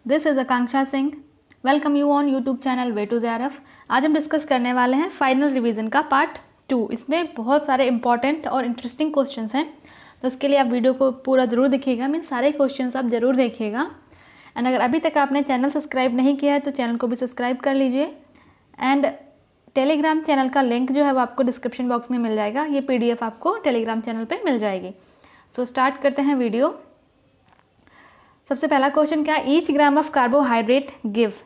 This is Akanksha Singh. Welcome you on YouTube channel way to JRF. आज हम discuss करने वाले हैं फाइनल रिवीजन का पार्ट 2। इसमें बहुत सारे इंपॉर्टेंट और इंटरेस्टिंग क्वेश्चंस हैं, तो इसके लिए आप वीडियो को पूरा ज़रूर देखिएगा। मीन सारे क्वेश्चंस आप ज़रूर देखिएगा। एंड अगर अभी तक आपने चैनल सब्सक्राइब नहीं किया है तो चैनल को भी सब्सक्राइब कर लीजिए। एंड टेलीग्राम चैनल का लिंक जो है वो आपको डिस्क्रिप्शन बॉक्स में मिल जाएगा। ये PDF आपको टेलीग्राम चैनल पे मिल जाएगी। सो स्टार्ट करते हैं वीडियो। सबसे पहला क्वेश्चन क्या है, each gram of carbohydrate gives.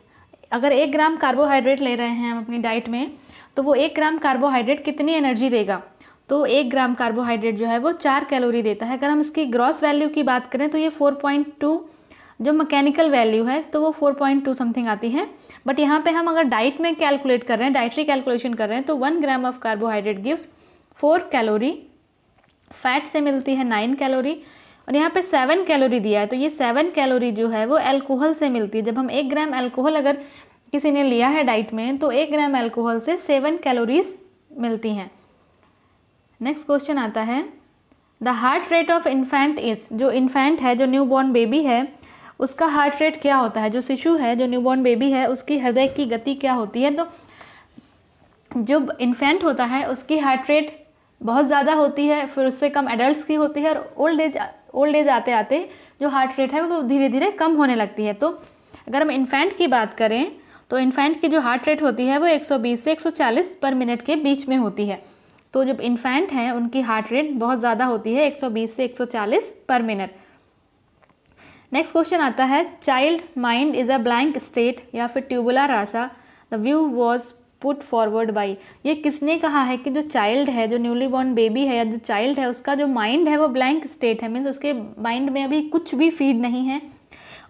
अगर 1 ग्राम कार्बोहाइड्रेट ले रहे हैं हम अपनी डाइट में, तो वो 1 ग्राम कार्बोहाइड्रेट कितनी एनर्जी देगा। तो 1 ग्राम कार्बोहाइड्रेट जो है वो 4 कैलोरी देता है। अगर हम इसकी ग्रॉस वैल्यू की बात करें तो ये 4.2, जो मैकेनिकल वैल्यू है तो वो 4.2 समथिंग आती है। बट यहाँ पे हम अगर डाइट में कैलकुलेट कर रहे हैं, डाइटरी कैलकुलेशन कर रहे हैं, तो 1 ग्राम of carbohydrate gives 4 calorie. Fat से मिलती है 9 कैलोरी और यहाँ पे 7 कैलोरी दिया है, तो ये 7 कैलोरी जो है वो अल्कोहल से मिलती है। जब हम 1 ग्राम अल्कोहल अगर किसी ने लिया है डाइट में, तो 1 ग्राम अल्कोहल से 7 कैलोरीज मिलती हैं। नेक्स्ट क्वेश्चन आता है, the heart rate of infant is. जो इन्फेंट है, जो न्यूबॉर्न बेबी है, उसका हार्ट रेट क्या होता है। जो शिशु है, जो न्यूबॉर्न बेबी है, उसकी हृदय की गति क्या होती है। तो जो इन्फेंट होता है उसकी हार्ट रेट बहुत ज़्यादा होती है, फिर उससे कम एडल्ट्स की होती है, और ओल्ड एज आते आते जो हार्ट रेट है वो धीरे धीरे कम होने लगती है। तो अगर हम इन्फेंट की बात करें तो इन्फेंट की जो हार्ट रेट होती है वो 120 से 140 पर मिनट के बीच में होती है। तो जब इन्फेंट हैं उनकी हार्ट रेट बहुत ज़्यादा होती है, 120 से 140 पर मिनट। नेक्स्ट क्वेश्चन आता है, child mind is a blank slate या फिर tabula rasa, the view was put forward by. ये किसने कहा है कि जो चाइल्ड है, जो न्यूली बॉर्न बेबी है या जो चाइल्ड है, उसका जो माइंड है वो ब्लैंक स्टेट है। मीन्स उसके माइंड में अभी कुछ भी फीड नहीं है,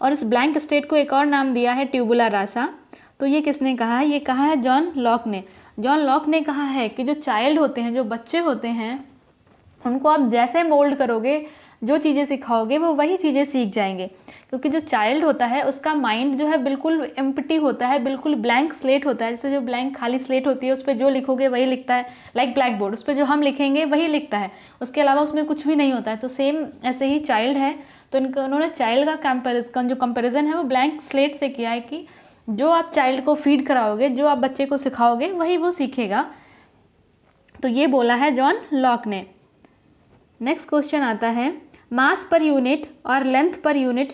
और इस ब्लैंक स्टेट को एक और नाम दिया है ट्यूबुला रासा। तो ये किसने कहा है, ये कहा है जॉन लॉक ने। जॉन लॉक ने कहा है कि जो चाइल्ड होते हैं, जो बच्चे होते हैं, उनको आप जैसे मोल्ड करोगे, जो चीज़ें सिखाओगे वो वही चीज़ें सीख जाएंगे। क्योंकि जो चाइल्ड होता है उसका माइंड जो है बिल्कुल एम्प्टी होता है, बिल्कुल ब्लैंक स्लेट होता है। जैसे जो ब्लैंक खाली स्लेट होती है, उस पर जो लिखोगे वही लिखता है, लाइक ब्लैक बोर्ड, उस पर जो हम लिखेंगे वही लिखता है, उसके अलावा उसमें कुछ भी नहीं होता है। तो सेम ऐसे ही चाइल्ड है। तो उन्होंने चाइल्ड का जो कंपेरिजन है वो ब्लैंक स्लेट से किया है कि जो आप चाइल्ड को फीड कराओगे, जो आप बच्चे को सिखाओगे वही वो सीखेगा। तो ये बोला है जॉन लॉक ने। नेक्स्ट क्वेश्चन आता है, मास पर यूनिट और length per unit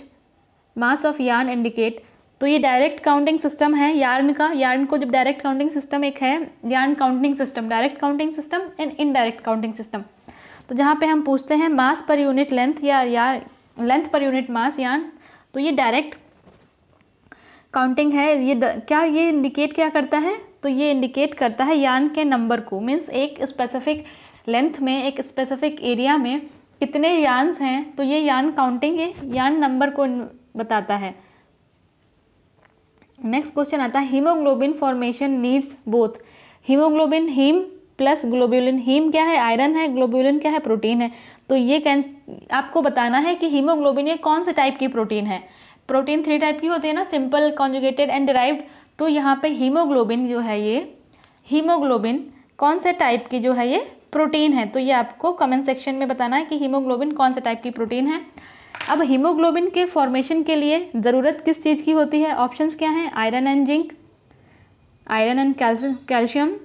mass of yarn indicate. तो ये डायरेक्ट काउंटिंग सिस्टम है यार्न का। यार्न को जब डायरेक्ट काउंटिंग सिस्टम एक है, yarn counting system, direct counting system and indirect counting system. तो जहाँ पे हम पूछते हैं मास पर यूनिट लेंथ या length per unit mass yarn, तो ये डायरेक्ट काउंटिंग है। ये इंडिकेट क्या करता है, तो ये इंडिकेट करता है यार्न के नंबर को। मीन्स एक स्पेसिफिक लेंथ में, एक स्पेसिफिक एरिया में कितने यार्न्स हैं, तो ये यार्न काउंटिंग, ये यार्न नंबर को बताता है। नेक्स्ट क्वेश्चन आता है, haemoglobin formation needs both. Haemoglobin, haem plus globulin. Haem क्या है, आयरन है, ग्लोब्यूलिन क्या है, प्रोटीन है। तो ये आपको बताना है कि हीमोग्लोबिन ये कौन से टाइप की प्रोटीन है। प्रोटीन 3 टाइप की होती है ना, सिंपल, कॉन्जुगेटेड एंड डिराइव्ड। तो यहाँ पे हीमोग्लोबिन जो है, ये हीमोग्लोबिन कौन से टाइप की जो है ये प्रोटीन है। तो ये आपको कमेंट सेक्शन में बताना है कि हीमोग्लोबिन कौन से टाइप की प्रोटीन है। अब हीमोग्लोबिन के फॉर्मेशन के लिए ज़रूरत किस चीज़ की होती है, ऑप्शंस क्या हैं, iron and zinc, iron and calcium,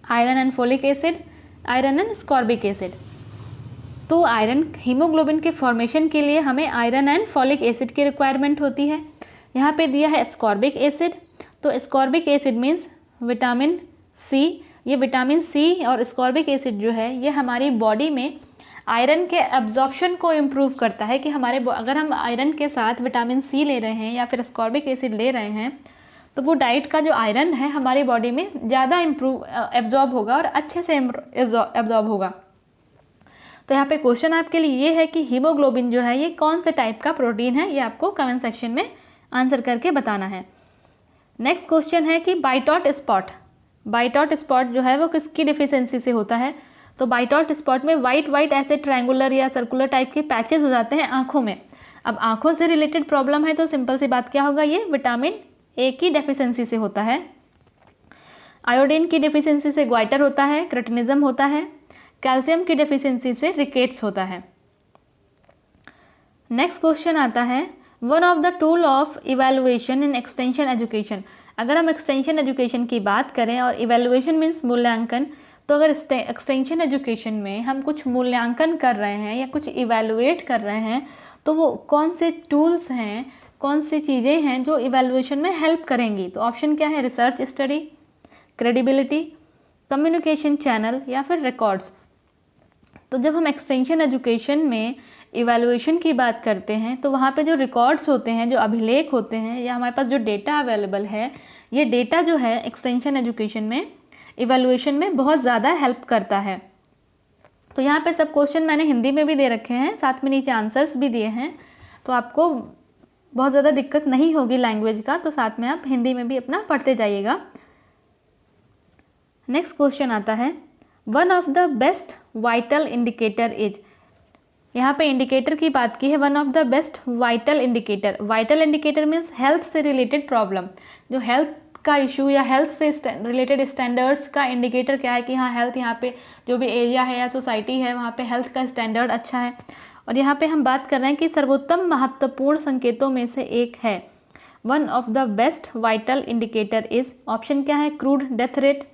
iron and folic acid, iron and ascorbic acid. तो हीमोग्लोबिन के फॉर्मेशन के लिए हमें आयरन एंड फॉलिक एसिड की रिक्वायरमेंट होती है। यहाँ पे दिया है स्कॉर्बिक एसिड। तो ascorbic acid means vitamin C. ये विटामिन सी और स्कॉर्बिक एसिड जो है ये हमारी बॉडी में आयरन के एब्जॉर्प्शन को इम्प्रूव करता है। कि अगर हम आयरन के साथ विटामिन सी ले रहे हैं या फिर स्कॉर्बिक एसिड ले रहे हैं, तो वो डाइट का जो आयरन है हमारी बॉडी में ज़्यादा एब्जॉर्ब होगा और अच्छे से एब्जॉर्ब होगा। तो यहाँ पे क्वेश्चन आपके लिए ये है कि हीमोग्लोबिन जो है ये कौन से टाइप का प्रोटीन है, ये आपको कमेंट सेक्शन में आंसर करके बताना है। नेक्स्ट क्वेश्चन है कि बाइटॉट स्पॉट। बाइटॉट स्पॉट जो है वो किसकी डिफिशियंसी से होता है। तो बाइटॉट स्पॉट में वाइट ऐसे ट्रायंगुलर या सर्कुलर टाइप के पैचेस हो जाते हैं आँखों में। अब आँखों से रिलेटेड प्रॉब्लम है तो सिंपल सी बात क्या होगा, ये विटामिन ए की डेफिशिएंसी से होता है। आयोडीन की डेफिशिएंसी से ग्वाइटर होता है, क्रेटिनिज्म होता है। कैल्शियम की डेफिशिएंसी से रिकेट्स होता है। नेक्स्ट क्वेश्चन आता है, one of the tool of evaluation in extension education. अगर हम एक्सटेंशन एजुकेशन की बात करें और इवैल्यूएशन मीन्स मूल्यांकन, तो अगर एक्सटेंशन एजुकेशन में हम कुछ मूल्यांकन कर रहे हैं या कुछ इवैल्यूएट कर रहे हैं, तो वो कौन से टूल्स हैं, कौन सी चीज़ें हैं जो इवैल्यूएशन में हेल्प करेंगी। तो ऑप्शन क्या है, research study, credibility, communication channel या फिर रिकॉर्ड्स। तो जब हम एक्सटेंशन एजुकेशन में इवैल्यूएशन की बात करते हैं तो वहाँ पे जो रिकॉर्ड्स होते हैं, जो अभिलेख होते हैं, या हमारे पास जो डेटा अवेलेबल है, ये डेटा जो है एक्सटेंशन एजुकेशन में इवैल्यूएशन में बहुत ज़्यादा हेल्प करता है। तो यहाँ पे सब क्वेश्चन मैंने हिंदी में भी दे रखे हैं, साथ में नीचे आंसर्स भी दिए हैं, तो आपको बहुत ज़्यादा दिक्कत नहीं होगी लैंग्वेज का, तो साथ में आप हिंदी में भी अपना पढ़ते जाइएगा। नेक्स्ट क्वेश्चन आता है, one of the best vital indicator is. यहाँ पे इंडिकेटर की बात की है, one of the best vital indicator. Vital indicator means health से रिलेटेड प्रॉब्लम, जो हेल्थ का इशू या हेल्थ से रिलेटेड स्टैंडर्ड्स का इंडिकेटर क्या है कि हाँ हेल्थ, यहाँ पे जो भी एरिया है या सोसाइटी है वहाँ पे हेल्थ का स्टैंडर्ड अच्छा है। और यहाँ पे हम बात कर रहे हैं कि सर्वोत्तम महत्वपूर्ण संकेतों में से एक है। One of the best vital indicator is, option क्या है, crude death rate,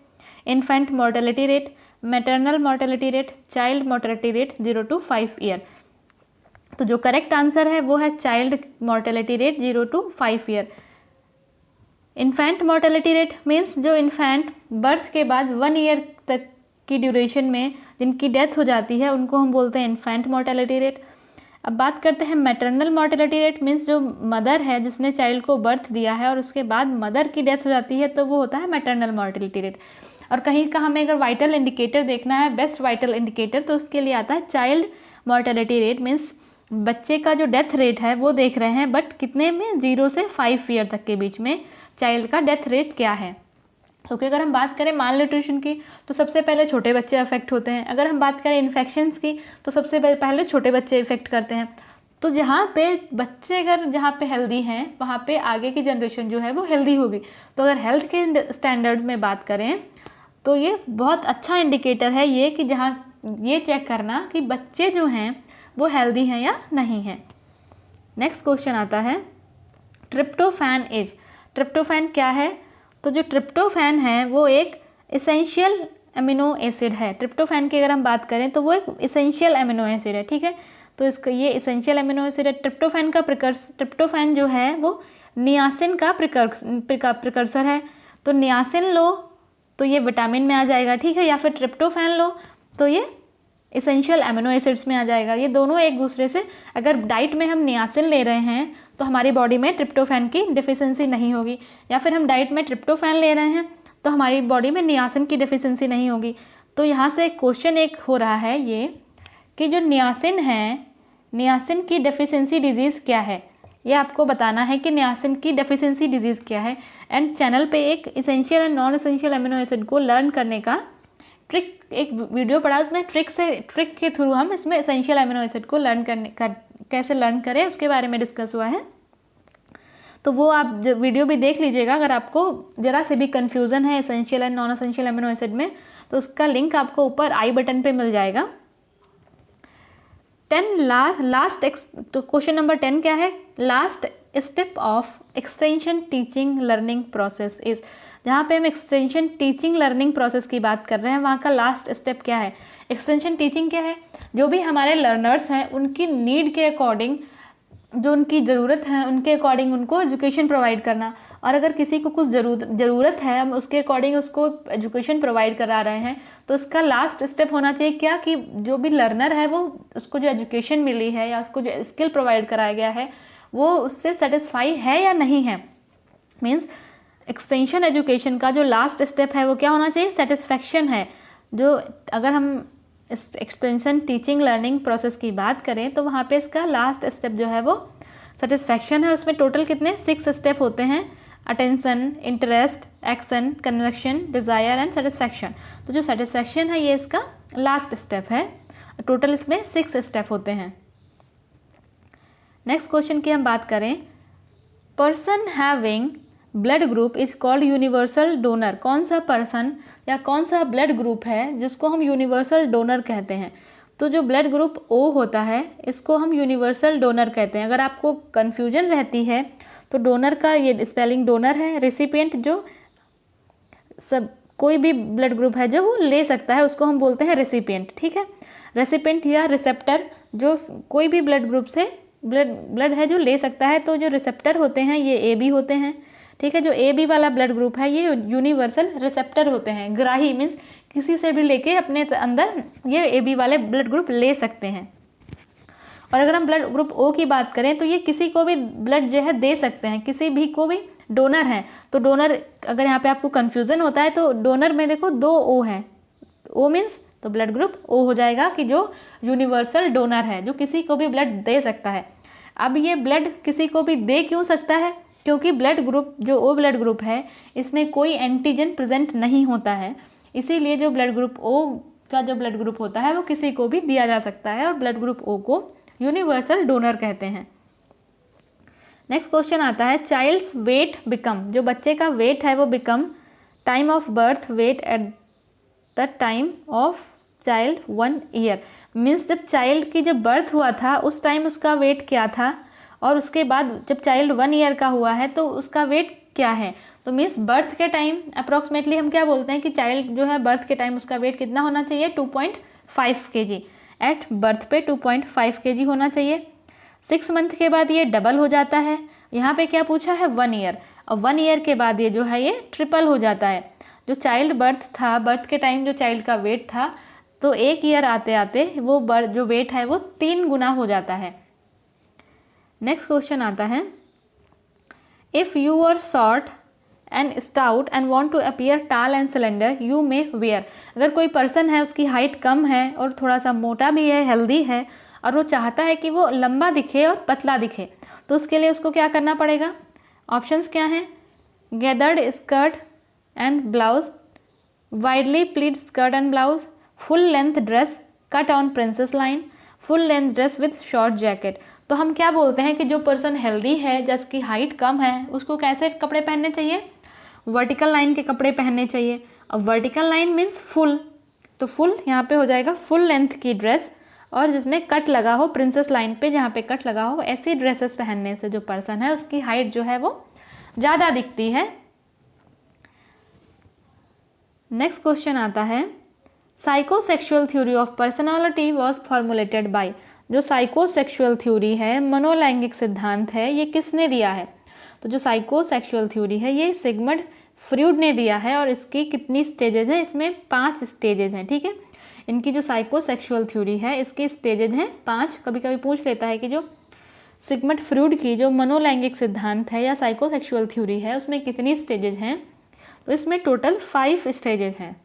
infant mortality rate, maternal mortality rate, child mortality rate 0 to 5 year. तो जो करेक्ट आंसर है वो है child mortality rate 0 to 5 year. Infant mortality rate means जो infant birth के बाद 1 ईयर तक की ड्यूरेशन में जिनकी डेथ हो जाती है उनको हम बोलते हैं इन्फेंट मोर्टेलिटी रेट। अब बात करते हैं मैटरनल मोर्टेलिटी रेट, मीन्स जो मदर है जिसने चाइल्ड को बर्थ दिया है और उसके बाद मदर की डेथ हो जाती है तो वो होता है मैटरनल मोर्टेलिटी रेट। और कहीं का हमें अगर वाइटल इंडिकेटर देखना है, बेस्ट वाइटल इंडिकेटर, तो उसके लिए आता है चाइल्ड मोर्टेलिटी रेट, मीन्स बच्चे का जो डेथ रेट है वो देख रहे हैं, बट कितने में, 0 से 5 ईयर तक के बीच में चाइल्ड का डेथ रेट क्या है। क्योंकि अगर हम बात करें माल न्यूट्रिशन की तो सबसे पहले छोटे बच्चे अफेक्ट होते हैं। अगर हम बात करें इन्फेक्शंस की तो सबसे पहले छोटे बच्चे इफेक्ट करते हैं। तो जहाँ पे बच्चे अगर जहाँ पे हेल्दी हैं वहाँ पे आगे की जनरेशन जो है वो हेल्दी होगी। तो अगर हेल्थ के स्टैंडर्ड में बात करें तो ये बहुत अच्छा इंडिकेटर है ये, कि जहाँ ये चेक करना कि बच्चे जो हैं वो हेल्दी हैं या नहीं हैं। नेक्स्ट क्वेश्चन आता है, ट्रिप्टोफैन एज। ट्रिप्टोफैन क्या है? तो जो ट्रिप्टोफैन है वो एक इसेंशियल अमीनो एसिड है। ट्रिप्टोफैन की अगर हम बात करें तो वो एक इसेंशियल अमीनो एसिड है, ठीक है। तो इसका ये इसेंशियल अमीनो एसिड है। ट्रिप्टोफैन जो है वो नियासिन का प्रिकर्सर है। तो नियासिन लो तो ये विटामिन में आ जाएगा, ठीक है, या फिर ट्रिप्टोफैन लो तो ये इसेंशियल अमीनो एसिड्स में आ जाएगा। ये दोनों एक दूसरे से, अगर डाइट में हम नियासिन ले रहे हैं तो हमारी बॉडी में ट्रिप्टोफैन की डिफिशिएंसी नहीं होगी, या फिर हम डाइट में ट्रिप्टोफैन ले रहे हैं तो हमारी बॉडी में नियासिन की डिफिशिएंसी नहीं होगी। तो यहाँ से क्वेश्चन एक हो रहा है ये कि जो नियासिन है, नियासिन की डेफिशिएंसी डिजीज़ क्या है, ये आपको बताना है कि नियासिन की डेफिशिएंसी डिजीज़ क्या है। एंड चैनल पे एक essential and non essential amino acid को लर्न करने का ट्रिक, एक वीडियो पढ़ा, उसमें ट्रिक के थ्रू हम इसमें इसेंशियल अमीनो एसिड को कैसे लर्न करें उसके बारे में डिस्कस हुआ है। तो वो आप वीडियो भी देख लीजिएगा। अगर आपको ज़रा से भी कन्फ्यूज़न है essential and non essential amino acid में तो उसका लिंक आपको ऊपर आई बटन पे मिल जाएगा। तो क्वेश्चन नंबर 10 क्या है? Last step of extension teaching learning process is. जहाँ पे हम एक्सटेंशन टीचिंग लर्निंग प्रोसेस की बात कर रहे हैं वहाँ का लास्ट स्टेप क्या है? एक्सटेंशन टीचिंग क्या है? जो भी हमारे लर्नर्स हैं उनकी नीड के अकॉर्डिंग, जो उनकी ज़रूरत है उनके अकॉर्डिंग उनको एजुकेशन प्रोवाइड करना। और अगर किसी को कुछ ज़रूरत है हम उसके अकॉर्डिंग उसको एजुकेशन प्रोवाइड करा रहे हैं तो उसका लास्ट स्टेप होना चाहिए क्या, कि जो भी लर्नर है वो उसको जो एजुकेशन मिली है या उसको जो स्किल प्रोवाइड कराया गया है वो उससे सेटिस्फाई है या नहीं है। मीन्स एक्सटेंशन एजुकेशन का जो लास्ट स्टेप है वो क्या होना चाहिए? सेटिस्फैक्शन है। जो अगर हम एक्सटेंशन टीचिंग लर्निंग प्रोसेस की बात करें तो वहाँ पे इसका लास्ट स्टेप जो है वो सेटिस्फैक्शन है। और उसमें टोटल कितने 6 स्टेप होते हैं? Attention, interest, action, conviction, desire and satisfaction. तो जो सेटिस्फैक्शन है ये इसका लास्ट स्टेप है। टोटल इसमें 6 स्टेप होते हैं। नेक्स्ट क्वेश्चन की हम बात करें, person having blood group is called universal donor. कौन सा पर्सन या कौन सा ब्लड ग्रुप है जिसको हम यूनिवर्सल डोनर कहते हैं? तो जो ब्लड ग्रुप ओ होता है इसको हम यूनिवर्सल डोनर कहते हैं। अगर आपको कन्फ्यूजन रहती है तो डोनर का ये स्पेलिंग डोनर है, रेसिपिएंट जो सब कोई भी ब्लड ग्रुप है जो वो ले सकता है उसको हम बोलते हैं रेसिपिएंट, ठीक है। रेसिपिएंट या रिसेप्टर जो कोई भी ब्लड ग्रुप से ब्लड है जो ले सकता है, तो जो रिसेप्टर होते हैं ये ए बी होते हैं, ठीक है। जो ए बी वाला ब्लड ग्रुप है ये यूनिवर्सल रिसेप्टर होते हैं। ग्राही मीन्स किसी से भी लेके अपने अंदर ये ए बी वाले ब्लड ग्रुप ले सकते हैं। और अगर हम ब्लड ग्रुप ओ की बात करें तो ये किसी को भी ब्लड जो है दे सकते हैं, किसी भी को भी डोनर हैं। तो डोनर अगर यहाँ पे आपको कन्फ्यूज़न होता है तो डोनर में देखो 2 ओ हैं, ओ मीन्स तो ब्लड ग्रुप ओ हो जाएगा कि जो यूनिवर्सल डोनर है, जो किसी को भी ब्लड दे सकता है। अब ये ब्लड किसी को भी दे क्यों सकता है? क्योंकि ब्लड ग्रुप जो ओ ब्लड ग्रुप है इसमें कोई एंटीजन प्रेजेंट नहीं होता है, इसीलिए जो ब्लड ग्रुप ओ का जो ब्लड ग्रुप होता है वो किसी को भी दिया जा सकता है और ब्लड ग्रुप ओ को यूनिवर्सल डोनर कहते हैं। नेक्स्ट क्वेश्चन आता है चाइल्ड्स वेट बिकम, जो बच्चे का वेट है वो become time of birth weight at the time of child 1 year. Means जब चाइल्ड की जब बर्थ हुआ था उस टाइम उसका वेट क्या था, और उसके बाद जब चाइल्ड 1 ईयर का हुआ है तो उसका वेट क्या है। तो मीन्स बर्थ के टाइम अप्रॉक्सीमेटली हम क्या बोलते हैं कि चाइल्ड जो है बर्थ के टाइम उसका वेट कितना होना चाहिए, 2.5 kg। एट बर्थ पे 2.5 kg होना चाहिए। 6 मंथ के बाद ये डबल हो जाता है। यहाँ पे क्या पूछा है 1 ईयर, और 1 ईयर के बाद ये जो है ये ट्रिपल हो जाता है। जो चाइल्ड बर्थ था, बर्थ के टाइम जो चाइल्ड का वेट था, तो 1 ईयर आते आते वो जो वेट है वो 3 गुना हो जाता है। नेक्स्ट क्वेश्चन आता है if you are short and stout and want to appear tall and slender you may wear. अगर कोई पर्सन है उसकी हाइट कम है और थोड़ा सा मोटा भी है, हेल्दी है, और वो चाहता है कि वो लंबा दिखे और पतला दिखे, तो उसके लिए उसको क्या करना पड़ेगा? ऑप्शंस क्या हैं? Gathered skirt and blouse, widely pleat skirt and blouse, full length dress cut on princess line, full length dress with short jacket. तो हम क्या बोलते हैं कि जो पर्सन हेल्दी है, जिसकी हाइट कम है, उसको कैसे कपड़े पहनने चाहिए? वर्टिकल लाइन के कपड़े पहनने चाहिए। अब वर्टिकल लाइन मीन्स फुल, तो फुल यहाँ पे हो जाएगा फुल लेंथ की ड्रेस, और जिसमें कट लगा हो प्रिंसेस लाइन पे जहाँ पे कट लगा हो, ऐसी ड्रेसेस पहनने से जो पर्सन है उसकी हाइट जो है वो ज़्यादा दिखती है। नेक्स्ट क्वेश्चन आता है psychosexual theory of personality was formulated bye. जो साइकोसेक्सुअल थ्योरी है, मनोलैंगिक सिद्धांत है, ये किसने दिया है? तो जो साइकोसेक्सुअल थ्योरी है ये सिगमंड फ्रॉइड ने दिया है, और इसकी कितनी स्टेजेज हैं? इसमें 5 स्टेजेज हैं, ठीक है। इनकी जो साइकोसेक्सुअल थ्योरी है इसके स्टेजेज हैं 5। कभी कभी पूछ लेता है कि जो सिगमंड फ्रॉइड की जो मनोलैंगिक सिद्धांत है या साइकोसेक्सुअल थ्योरी है उसमें कितनी स्टेजेज हैं? तो इसमें टोटल 5 स्टेजेज हैं।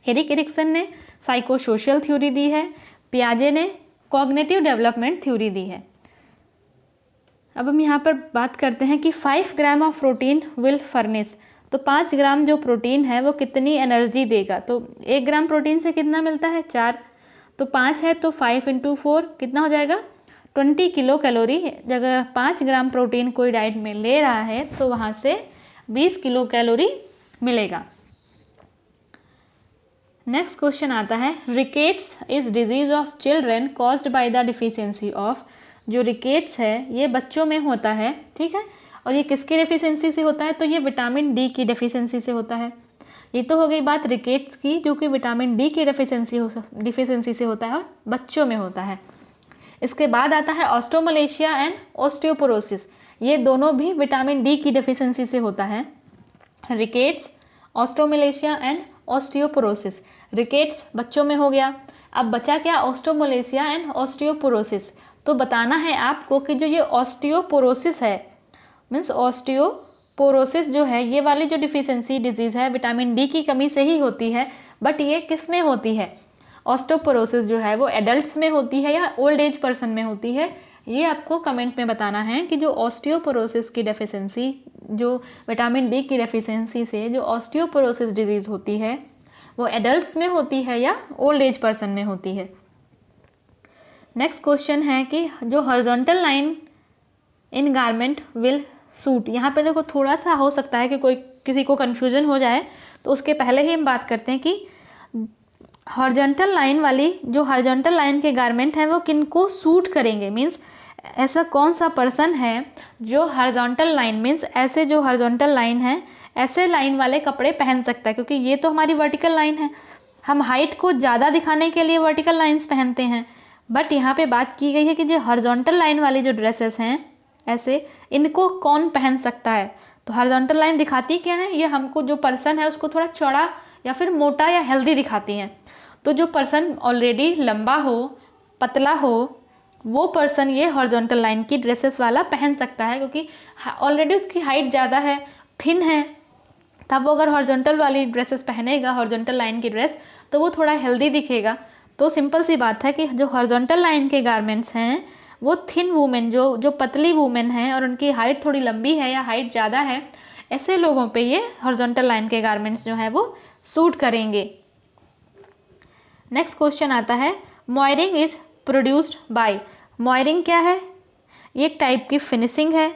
एरिक एरिक्सन ने साइकोसोशल थ्योरी दी है, पियाजे ने कॉग्निटिव डेवलपमेंट थ्योरी दी है। अब हम यहाँ पर बात करते हैं कि 5 gram of protein will furnish, तो 5 ग्राम जो प्रोटीन है वो कितनी एनर्जी देगा? तो 1 ग्राम प्रोटीन से कितना मिलता है? 4, तो 5 है तो 5 × 4 कितना हो जाएगा? 20 किलो कैलोरी। अगर 5 ग्राम प्रोटीन कोई डाइट में ले रहा है तो वहाँ से 20 किलो कैलोरी मिलेगा। नेक्स्ट क्वेश्चन आता है rickets is disease of children caused by the deficiency of. जो रिकेट्स है ये बच्चों में होता है, ठीक है, और ये किसकी डेफिशिएंसी से होता है? तो ये विटामिन डी की डेफिशिएंसी से होता है। ये तो हो गई बात रिकेट्स की, जो कि विटामिन डी की डिफिशिएंसी से होता है और बच्चों में होता है। इसके बाद आता है ऑस्टोमलेशिया एंड ऑस्टियोपोरोसिस, ये दोनों भी विटामिन डी की डेफिशिएंसी से होता है। Rickets, osteomalacia and osteoporosis. Rickets बच्चों में हो गया, अब बचा क्या? Osteomalacia and osteoporosis. तो बताना है आपको कि जो ये ऑस्टियोपोरोसिस है, मीन्स ऑस्टियोपोरोसिस जो है ये वाली जो डिफिशियंसी डिजीज़ है विटामिन डी की कमी से ही होती है, बट ये किस में होती है? ऑस्टियोपोरोसिस जो है वो एडल्ट्स में होती है या ओल्ड एज पर्सन में होती है? ये आपको कमेंट में बताना है कि जो ऑस्टियोपोरोसिस की डेफिशिएंसी, जो विटामिन डी की डेफिशिएंसी से जो ऑस्टियोपोरोसिस डिजीज़ होती है वो एडल्ट्स में होती है या ओल्ड एज पर्सन में होती है। नेक्स्ट क्वेश्चन है कि जो horizontal line in garment will suit. यहाँ पे देखो थोड़ा सा हो सकता है कि किसी को कन्फ्यूजन हो जाए, तो उसके पहले ही हम बात करते हैं कि हॉरिजॉन्टल लाइन वाली, जो हॉरिजॉन्टल लाइन के गारमेंट हैं वो किनको सूट करेंगे, मीन्स ऐसा कौन सा पर्सन है जो हॉरिजॉन्टल लाइन, मीन्स ऐसे जो हॉरिजॉन्टल लाइन है ऐसे लाइन वाले कपड़े पहन सकता है, क्योंकि ये तो हमारी वर्टिकल लाइन है, हम हाइट को ज़्यादा दिखाने के लिए वर्टिकल लाइंस पहनते हैं। बट यहाँ पे बात की गई है कि जो हॉरिजॉन्टल लाइन वाली जो ड्रेसेस हैं ऐसे, इनको कौन पहन सकता है। तो हॉरिजॉन्टल लाइन दिखाती क्या है, ये हमको जो पर्सन है उसको थोड़ा चौड़ा या फिर मोटा या हेल्दी दिखाती हैं। तो जो पर्सन ऑलरेडी लंबा हो, पतला हो, वो पर्सन ये हॉरिजॉन्टल लाइन की ड्रेसेस वाला पहन सकता है, क्योंकि ऑलरेडी उसकी हाइट ज़्यादा है, थिन है, तब वो अगर हॉरिजॉन्टल वाली ड्रेसेस पहनेगा, हॉरिजॉन्टल लाइन की ड्रेस, तो वो थोड़ा हेल्दी दिखेगा। तो सिंपल सी बात है कि जो हॉरिजॉन्टल लाइन के गारमेंट्स हैं वो थिन वूमेन, जो पतली वूमेन हैं और उनकी हाइट थोड़ी लंबी है या हाइट ज़्यादा है, ऐसे लोगों पे ये हॉरिजॉन्टल लाइन के गारमेंट्स जो हैं वो सूट करेंगे। नेक्स्ट क्वेश्चन आता है, मॉयरिंग इज प्रोड्यूस्ड बाय। मॉयरिंग क्या है, ये एक टाइप की फिनिशिंग है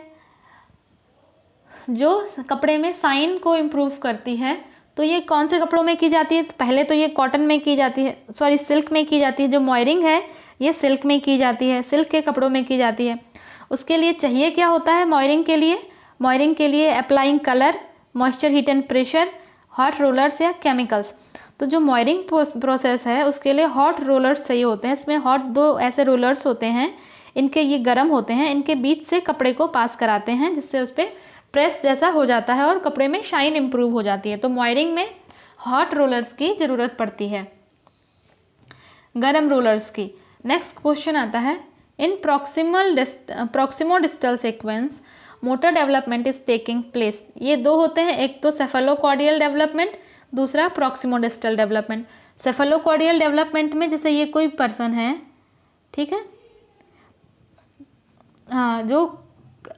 जो कपड़े में साइन को इम्प्रूव करती है। तो ये कौन से कपड़ों में की जाती है, पहले तो ये कॉटन में की जाती है, सॉरी सिल्क में की जाती है। जो मॉयरिंग है ये सिल्क में की जाती है, सिल्क के कपड़ों में की जाती है। उसके लिए चाहिए क्या होता है मॉयरिंग के लिए, मॉयरिंग के लिए applying colour, moisture, heat and pressure, hot rollers या केमिकल्स। तो जो मॉयरिंग प्रोसेस है उसके लिए हॉट रोलर्स चाहिए होते हैं। इसमें हॉट दो ऐसे रोलर्स होते हैं, इनके ये गर्म होते हैं, इनके बीच से कपड़े को पास कराते हैं जिससे उस पर प्रेस जैसा हो जाता है और कपड़े में शाइन इम्प्रूव हो जाती है। तो मॉयरिंग में हॉट रोलर्स की ज़रूरत पड़ती है, गर्म रोलर्स की। नेक्स्ट क्वेश्चन आता है, in proximo distal sequence motor development is taking place. ये दो होते हैं, एक तो सेफेलोकॉर्डियल डेवलपमेंट, दूसरा proximo distal development. Cephalocaudal development में जैसे ये कोई पर्सन है, ठीक है, हाँ, जो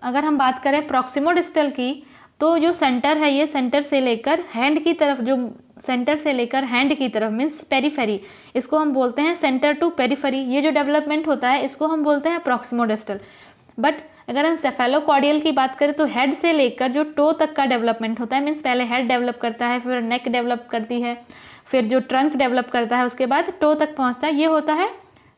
अगर हम बात करें प्रॉक्सिमो डिस्टल की, तो जो सेंटर है ये सेंटर से लेकर हैंड की तरफ, जो सेंटर से लेकर हैंड की तरफ मीन्स पेरीफेरी, इसको हम बोलते हैं सेंटर टू पेरीफेरी। ये जो डेवलपमेंट होता है इसको हम बोलते हैं प्रॉक्सिमो डिस्टल। बट अगर हम सेफेलोकॉर्डियल की बात करें तो हेड से लेकर जो टो तक का डेवलपमेंट होता है, मीन्स पहले हेड डेवलप करता है, फिर नेक डेवलप करती है, फिर जो ट्रंक डेवलप करता है, उसके बाद टो तक पहुँचता है, ये होता है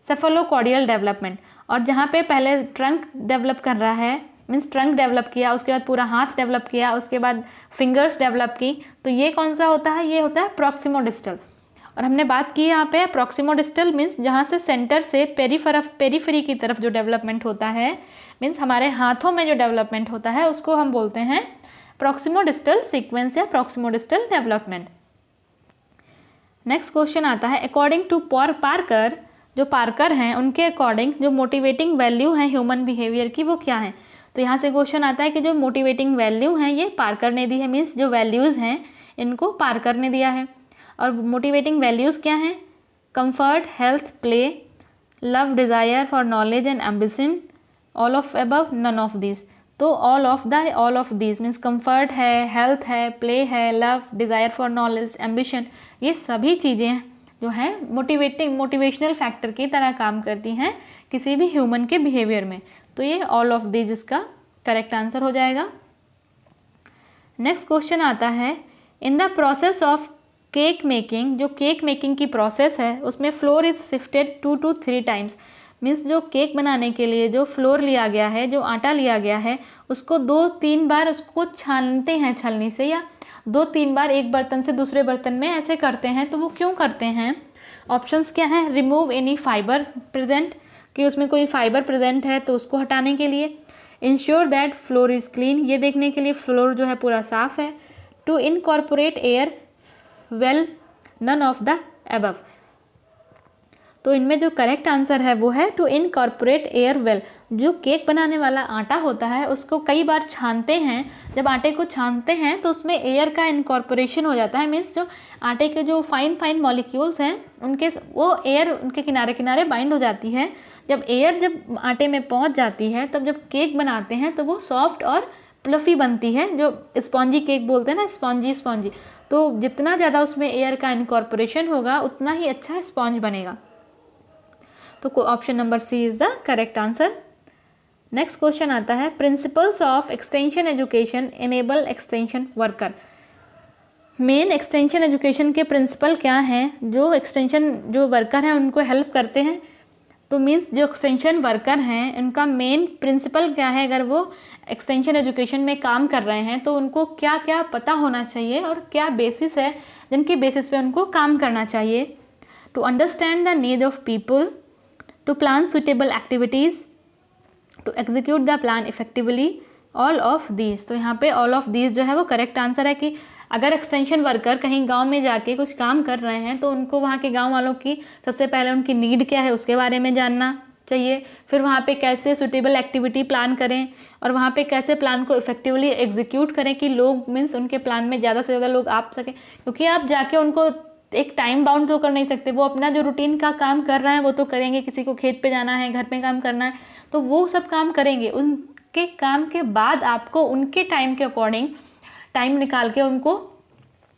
सेफेलोकॉर्डियल डेवलपमेंट। और जहाँ पे पहले ट्रंक डेवलप कर रहा है, मीन्स ट्रंक डेवलप किया, उसके बाद पूरा हाथ डेवलप किया, उसके बाद फिंगर्स डेवलप की, तो ये कौन सा होता है, ये होता है प्रॉक्सिमो डिस्टल। और हमने बात की यहाँ पे प्रॉक्सिमो डिस्टल मीन्स जहाँ से सेंटर से पेरीफेरी की तरफ जो डेवलपमेंट होता है, मीन्स हमारे हाथों में जो डेवलपमेंट होता है उसको हम बोलते हैं प्रॉक्सिमो डिस्टल सीक्वेंस या proximo distal development. Next question आता है, अकॉर्डिंग टू पार्कर, जो पार्कर हैं उनके अकॉर्डिंग जो मोटिवेटिंग वैल्यू है ह्यूमन बिहेवियर की वो क्या है। तो यहाँ से क्वेश्चन आता है कि जो मोटिवेटिंग वैल्यू हैं ये पार्कर ने दी है, मीन्स जो वैल्यूज़ हैं इनको पार्कर ने दिया है। और मोटिवेटिंग वैल्यूज़ क्या हैं, comfort, health, play, love, desire for knowledge and ambition, all of above, none of this. तो all of this means comfort है, हेल्थ है, प्ले है, love, desire for knowledge, ambition, ये सभी चीज़ें जो हैं मोटिवेशनल फैक्टर की तरह काम करती हैं किसी भी ह्यूमन के बिहेवियर में। तो ये ऑल ऑफ दिस इसका करेक्ट आंसर हो जाएगा। नेक्स्ट क्वेश्चन आता है, in the process of cake making, जो केक मेकिंग की प्रोसेस है उसमें floor is shifted 2 to 3 times. Means जो केक बनाने के लिए जो फ्लोर लिया गया है, जो आटा लिया गया है, उसको 2-3 बार उसको छानते हैं छलनी से, या 2-3 बार एक बर्तन से दूसरे बर्तन में ऐसे करते हैं। तो वो क्यों करते हैं, ऑप्शंस क्या हैं, रिमूव एनी फाइबर प्रेजेंट, कि उसमें कोई फाइबर प्रेजेंट है तो उसको हटाने के लिए, ensure that floor is clean, ये देखने के लिए फ्लोर जो है पूरा साफ़ है, to incorporate air well, none of the above. तो इनमें जो करेक्ट आंसर है वो है टू इनकॉर्पोरेट एयर वेल। जो केक बनाने वाला आटा होता है उसको कई बार छानते हैं, जब आटे को छानते हैं तो उसमें एयर का इनकॉर्पोरेशन हो जाता है, मीन्स जो आटे के जो फाइन मॉलिक्यूल्स हैं उनके वो एयर उनके किनारे किनारे बाइंड हो जाती है। जब एयर जब आटे में पहुंच जाती है तब जब केक बनाते हैं तो वो सॉफ्ट और प्लफ़ी बनती है, जो स्पॉन्जी केक बोलते हैं ना, स्पॉन्जी। तो जितना ज़्यादा उसमें एयर का इनकॉर्पोरेशन होगा उतना ही अच्छा स्पॉन्ज बनेगा। तो option number C is the correct answer. Next question आता है, principles of extension education enable extension worker. Main extension education के प्रिंसिपल क्या हैं, जो एक्सटेंशन जो वर्कर हैं उनको हेल्प करते हैं। तो मीन्स जो एक्सटेंशन वर्कर हैं उनका मेन प्रिंसिपल क्या है, अगर वो एक्सटेंशन एजुकेशन में काम कर रहे हैं तो उनको क्या क्या पता होना चाहिए और क्या बेसिस है जिनके बेसिस पे उनको काम करना चाहिए। To understand the need of people, to plan suitable activities, to execute the plan effectively, all of these. तो यहाँ पे ऑल ऑफ दीज जो है वो करेक्ट आंसर है कि अगर एक्सटेंशन वर्कर कहीं गांव में जाके कुछ काम कर रहे हैं तो उनको वहाँ के गांव वालों की सबसे पहले उनकी नीड क्या है उसके बारे में जानना चाहिए, फिर वहाँ पे कैसे सुटेबल एक्टिविटी प्लान करें और वहाँ पे कैसे प्लान को इफेक्टिवली एग्जीक्यूट करें कि लोग मीन्स उनके प्लान में ज़्यादा से ज़्यादा लोग आ सकें, क्योंकि आप जाके उनको एक टाइम बाउंड तो कर नहीं सकते। वो अपना जो रूटीन का काम कर रहे हैं वो तो करेंगे, किसी को खेत पे जाना है, घर पे काम करना है, तो वो सब काम करेंगे। उनके काम के बाद आपको उनके टाइम के अकॉर्डिंग टाइम निकाल के उनको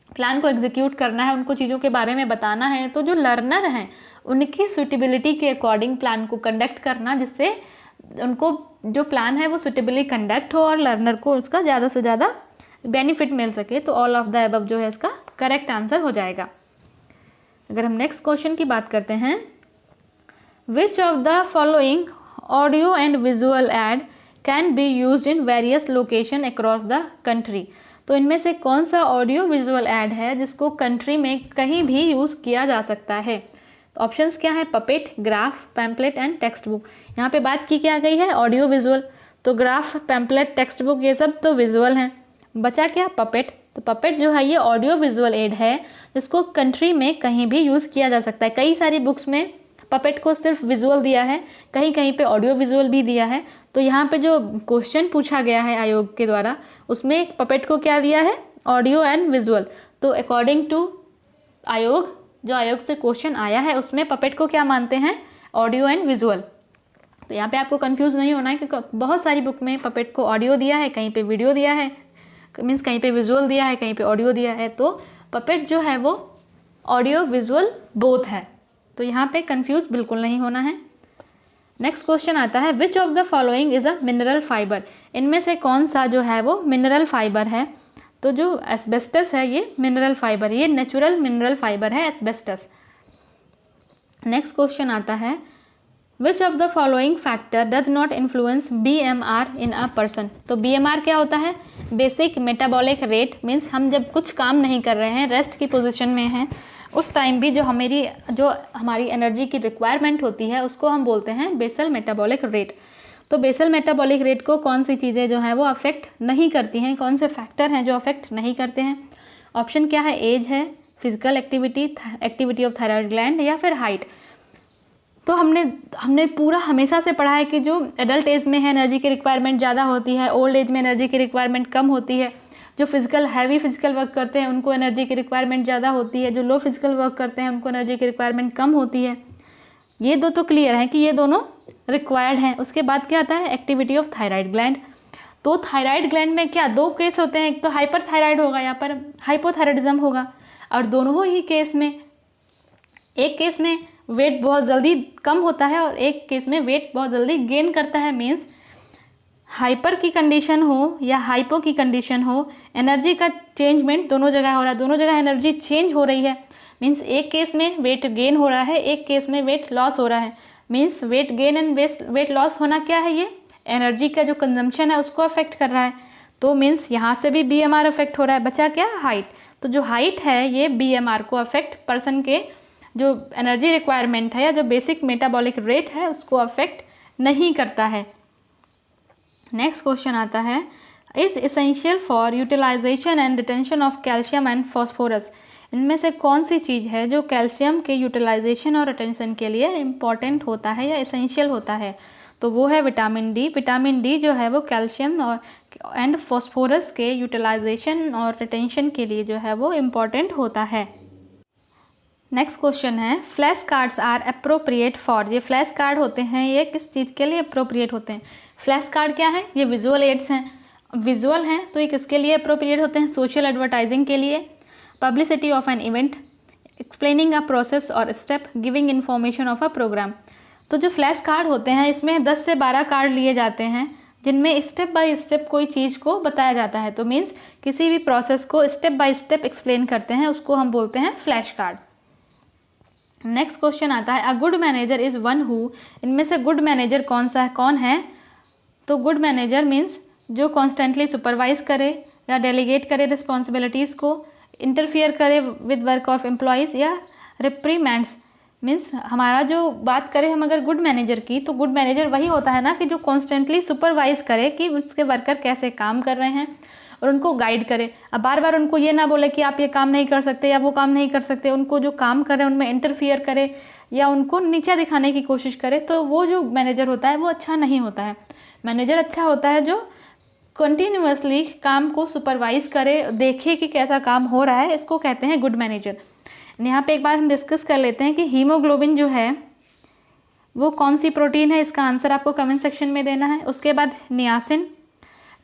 प्लान को एग्जीक्यूट करना है, उनको चीज़ों के बारे में बताना है। तो जो लर्नर हैं उनकी सूटेबिलिटी के अकॉर्डिंग प्लान को कंडक्ट करना, जिससे उनको जो प्लान है वो सूटेबली कंडक्ट हो और लर्नर को उसका ज़्यादा से ज़्यादा बेनिफिट मिल सके। तो ऑल ऑफ द अबव जो है इसका करेक्ट आंसर हो जाएगा। अगर हम नेक्स्ट क्वेश्चन की बात करते हैं, विच of the following audio and visual add can be used in various location across the country. तो इनमें से कौन सा ऑडियो विजुअल ऐड है जिसको कंट्री में कहीं भी यूज़ किया जा सकता है। तो ऑप्शंस क्या है, puppet, graph, pamphlet and text book. यहाँ पे बात की क्या गई है, ऑडियो विजुअल। तो ग्राफ, पैम्पलेट, टेक्स्ट बुक ये सब तो विजुअल हैं, बचा क्या, पपेट। तो पपेट जो है ये ऑडियो विजुअल एड है जिसको कंट्री में कहीं भी यूज़ किया जा सकता है। कई सारी बुक्स में पपेट को सिर्फ विजुअल दिया है, कहीं कहीं पे ऑडियो विजुअल भी दिया है। तो यहाँ पे जो क्वेश्चन पूछा गया है आयोग के द्वारा उसमें पपेट को क्या दिया है, ऑडियो एंड विजुअल। तो अकॉर्डिंग टू आयोग, जो आयोग से क्वेश्चन आया है उसमें पपेट को क्या मानते हैं, ऑडियो एंड विजुअल। तो यहाँ पे आपको कंफ्यूज नहीं होना है क्योंकि बहुत सारी बुक में पपेट को ऑडियो दिया है, कहीं पे वीडियो दिया है, मीन्स कहीं पे विजुअल दिया है, कहीं पे ऑडियो दिया है। तो पपेट जो है वो ऑडियो विजुअल बोथ है, तो यहाँ पे कंफ्यूज बिल्कुल नहीं होना है। नेक्स्ट क्वेश्चन आता है, which of the following is a mineral fibre. इनमें से कौन सा जो है वो मिनरल फाइबर है। तो जो एस्बेस्टस है ये मिनरल फाइबर, ये नेचुरल मिनरल फाइबर है एस्बेस्टस। नेक्स्ट क्वेश्चन आता है, which of the following factor does not influence BMR in a person. तो BMR क्या होता है, बेसिक मेटाबॉलिक रेट। मीन्स हम जब कुछ काम नहीं कर रहे हैं, रेस्ट की पोजीशन में हैं, उस टाइम भी जो हमारी एनर्जी की रिक्वायरमेंट होती है उसको हम बोलते हैं बेसल मेटाबॉलिक रेट। तो बेसल मेटाबॉलिक रेट को कौन सी चीज़ें जो है वो अफेक्ट नहीं करती हैं, कौन से फैक्टर हैं जो अफेक्ट नहीं करते हैं। ऑप्शन क्या है, एज है, physical activity of thyroid gland, या फिर हाइट। तो हमने पूरा हमेशा से पढ़ा है कि जो एडल्ट एज में है एनर्जी की रिक्वायरमेंट ज़्यादा होती है, ओल्ड एज में एनर्जी की रिक्वायरमेंट कम होती है। जो हैवी फिजिकल वर्क करते हैं उनको एनर्जी की रिक्वायरमेंट ज़्यादा होती है, जो लो फिजिकल वर्क करते हैं उनको एनर्जी की रिक्वायरमेंट कम होती है। ये दो तो क्लियर है कि ये दोनों रिक्वायर्ड हैं। उसके बाद क्या आता है, एक्टिविटी ऑफ थायराइड ग्लैंड। तो थायराइड ग्लैंड में क्या दो केस होते हैं, एक तो हाइपर थायराइड होगा या पर हाइपोथायराइडिज्म होगा, और दोनों ही केस में एक केस में वेट बहुत जल्दी कम होता है और एक केस में वेट बहुत जल्दी गेन करता है। मीन्स हाइपर की कंडीशन हो या हाइपो की कंडीशन हो, एनर्जी का चेंजमेंट दोनों जगह हो रहा है, दोनों जगह एनर्जी चेंज हो रही है। मीन्स एक केस में वेट गेन हो रहा है, एक केस में वेट लॉस हो रहा है। Means weight gain and weight loss होना क्या है, ये एनर्जी का जो कंजम्पशन है उसको अफेक्ट कर रहा है। तो मीन्स यहाँ से भी BMR अफेक्ट हो रहा है। बचा क्या, हाइट। तो जो हाइट है ये BMR को अफेक्ट, पर्सन के जो एनर्जी रिक्वायरमेंट है या जो बेसिक मेटाबॉलिक रेट है उसको अफेक्ट नहीं करता है। नेक्स्ट क्वेश्चन आता है, is essential for utilisation and retention of calcium and phosphorus. इनमें से कौन सी चीज़ है जो कैल्शियम के यूटिलाइजेशन और रिटेंशन के लिए इम्पॉर्टेंट होता है या एसेंशियल होता है। तो वो है विटामिन डी। विटामिन डी जो है वो कैल्शियम और एंड फॉस्फोरस के यूटिलाइजेशन और रिटेंशन के लिए जो है वो इम्पॉर्टेंट होता है। नेक्स्ट क्वेश्चन है, flash cards are appropriate for. ये फ्लैश कार्ड होते हैं ये किस चीज़ के लिए अप्रोप्रिएट होते हैं। फ्लैश कार्ड क्या है, ये विजुअल एड्स हैं, विजुअल हैं तो ये किसके लिए अप्रोप्रिएट होते हैं, सोशल एडवर्टाइजिंग के लिए, publicity of an event, explaining a process और step, giving information of a program. तो जो फ्लैश कार्ड होते हैं इसमें 10 से 12 कार्ड लिए जाते हैं जिनमें स्टेप बाय स्टेप कोई चीज़ को बताया जाता है। तो मीन्स किसी भी प्रोसेस को स्टेप बाय स्टेप एक्सप्लेन करते हैं, उसको हम बोलते हैं फ्लैश कार्ड। नेक्स्ट क्वेश्चन आता है, a good manager is one who, इनमें से गुड मैनेजर कौन है? तो गुड मैनेजर मीन्स जो कॉन्स्टेंटली सुपरवाइज करे या डेलीगेट करे रिस्पॉन्सिबिलिटीज़ को, इंटरफियर करे विद वर्क ऑफ एम्प्लॉयज़ या रिप्रीमेंट्स। मीन्स हमारा जो बात करें हम अगर गुड मैनेजर की, तो गुड मैनेजर वही होता है ना कि जो कॉन्स्टेंटली सुपरवाइज करे कि उसके वर्कर कैसे काम कर रहे हैं और उनको गाइड करे। अब बार बार उनको ये ना बोले कि आप ये काम नहीं कर सकते या वो काम नहीं कर सकते, उनको जो काम करे उनमें इंटरफियर करे या उनको नीचा दिखाने की कोशिश करे, तो वो जो मैनेजर होता है वो अच्छा नहीं होता है। मैनेजर अच्छा होता है जो कंटिन्यूअसली काम को सुपरवाइज करे, देखे कि कैसा काम हो रहा है, इसको कहते हैं गुड मैनेजर। यहाँ पे एक बार हम डिस्कस कर लेते हैं कि हीमोग्लोबिन जो है वो कौन सी प्रोटीन है, इसका आंसर आपको कमेंट सेक्शन में देना है। उसके बाद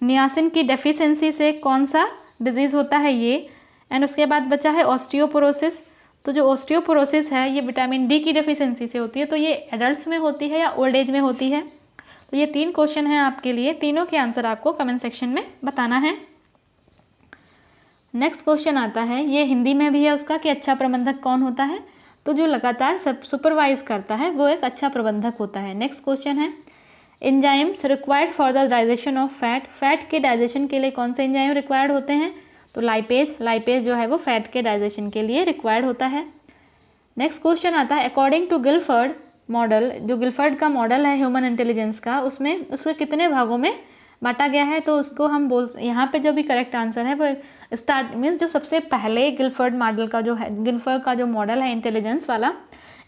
नियासिन की डेफिशिएंसी से कौन सा डिजीज़ होता है ये। एंड उसके बाद बचा है ऑस्टियोपोरोसिस। तो जो ऑस्टियोपोरोसिस है ये विटामिन डी की डेफिशिएंसी से होती है। तो ये एडल्ट्स में होती है या ओल्ड एज में होती है? तो ये 3 क्वेश्चन हैं आपके लिए, तीनों के आंसर आपको कमेंट सेक्शन में बताना है। नेक्स्ट क्वेश्चन आता है, ये हिंदी में भी है उसका, कि अच्छा प्रबंधक कौन होता है? तो जो लगातार सब सुपरवाइज करता है वो एक अच्छा प्रबंधक होता है। नेक्स्ट क्वेश्चन है, enzymes required for the digestion of fat. Fat के डाइजेशन के लिए कौन से एंजाइम रिक्वायर्ड होते हैं? तो लाइपेज जो है वो फैट के डाइजेशन के लिए रिक्वायर्ड होता है। नेक्स्ट क्वेश्चन आता है, अकॉर्डिंग टू गिलफर्ड मॉडल, जो गिलफर्ड का मॉडल है ह्यूमन इंटेलिजेंस का, उसमें उसको कितने भागों में बांटा गया है? तो उसको हम यहाँ पे जो भी करेक्ट आंसर है वो स्टार्ट मीन्स जो सबसे पहले गिलफर्ड मॉडल का जो है, गिलफर्ड का जो मॉडल है इंटेलिजेंस वाला,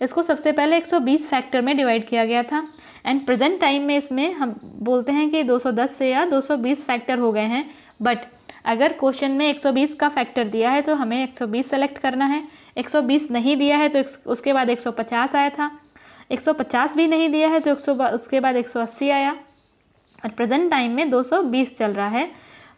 इसको सबसे पहले 120 फैक्टर में डिवाइड किया गया था। एंड प्रेजेंट टाइम में इसमें हम बोलते हैं कि 210 से या 220 फैक्टर हो गए हैं। बट अगर क्वेश्चन में 120 का फैक्टर दिया है तो हमें 120 सेलेक्ट करना है, 120 नहीं दिया है तो उसके बाद 150 आया था, 150 भी नहीं दिया है तो उसके बाद 180 आया, और प्रेजेंट टाइम में 220 चल रहा है।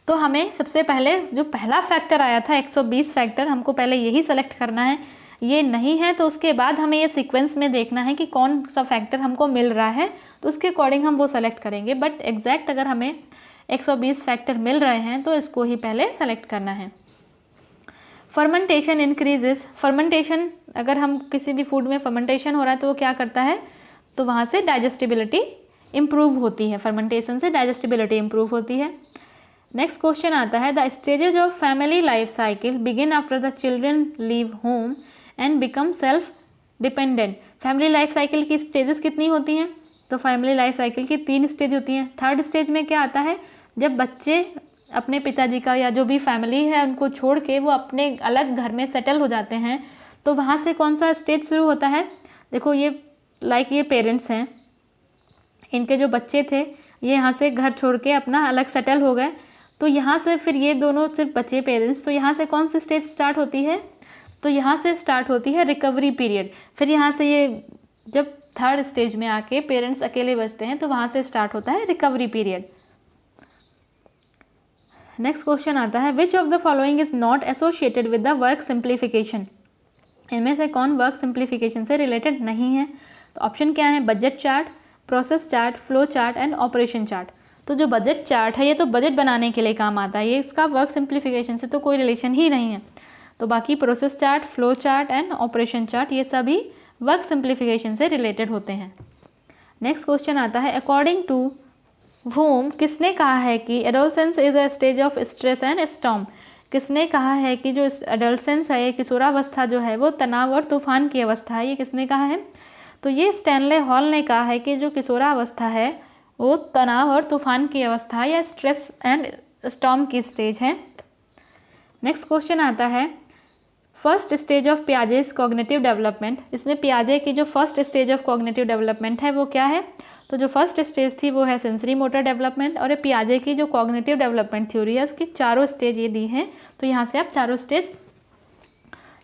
तो हमें सबसे पहले जो पहला फैक्टर आया था 120 फैक्टर, हमको पहले यही सेलेक्ट करना है। ये नहीं है तो उसके बाद हमें ये सीक्वेंस में देखना है कि कौन सा फैक्टर हमको मिल रहा है, तो उसके अकॉर्डिंग हम वो सेलेक्ट करेंगे। बट एग्जैक्ट अगर हमें 120 फैक्टर मिल रहे हैं तो इसको ही पहले सेलेक्ट करना है। फर्मेंटेशन इंक्रीजेस, फर्मेंटेशन अगर हम किसी भी फूड में फर्मेंटेशन हो रहा है तो वो क्या करता है? तो वहाँ से डाइजेस्टिबिलिटी इम्प्रूव होती है, फर्मेंटेशन से डाइजेस्टिबिलिटी इम्प्रूव होती है। नेक्स्ट क्वेश्चन आता है, the stages of family life cycle begin after the children leave home and become self dependent. Family life cycle की स्टेजेस कितनी होती हैं? तो फैमिली लाइफ साइकिल की 3 स्टेज होती हैं। थर्ड स्टेज में क्या आता है? जब बच्चे अपने पिताजी का या जो भी फैमिली है उनको छोड़ के वो अपने अलग घर में सेटल हो जाते हैं, तो वहाँ से कौन सा स्टेज शुरू होता है? देखो ये ये पेरेंट्स हैं, इनके जो बच्चे थे ये यहाँ से घर छोड़ के अपना अलग सेटल हो गए, तो यहाँ से फिर ये दोनों सिर्फ बचे पेरेंट्स, तो यहाँ से कौन सी स्टेज स्टार्ट होती है? तो यहाँ से स्टार्ट होती है रिकवरी पीरियड। फिर यहाँ से ये जब थर्ड स्टेज में आके पेरेंट्स अकेले बचते हैं तो वहाँ से स्टार्ट होता है रिकवरी पीरियड। नेक्स्ट क्वेश्चन आता है, which of the following is not associated with the work simplification. इनमें से कौन वर्क सिंप्लीफिकेशन से रिलेटेड नहीं है? तो ऑप्शन क्या है? Budget chart, process chart, flow chart and operation chart. तो जो बजट चार्ट है ये तो बजट बनाने के लिए काम आता है, ये इसका वर्क सिंप्लीफिकेशन से तो कोई रिलेशन ही नहीं है। तो बाकी process chart, flow chart and operation chart ये सभी वर्क सिंप्लीफिकेशन से रिलेटेड होते हैं। नेक्स्ट क्वेश्चन आता है, अकॉर्डिंग टू whom, किसने कहा है कि adolescence is a stage of stress and storm. किसने कहा है कि जो एडोलसेंस है, ये किशोरावस्था जो है वो तनाव और तूफान की अवस्था है, ये किसने कहा है? तो ये स्टैनले हॉल ने कहा है कि जो किशोरावस्था है वो तनाव और तूफान की अवस्था या स्ट्रेस एंड स्टॉर्म की स्टेज है। नेक्स्ट क्वेश्चन आता है, first stage of Piaget's cognitive development. इसमें पियाजे की जो first stage of cognitive development है वो क्या है? तो जो फर्स्ट स्टेज थी वो है सेंसरी मोटर डेवलपमेंट, और ये पियाजे की जो कॉग्निटिव डेवलपमेंट थ्योरी है उसकी चारों स्टेज ये दी हैं, तो यहाँ से आप चारों स्टेज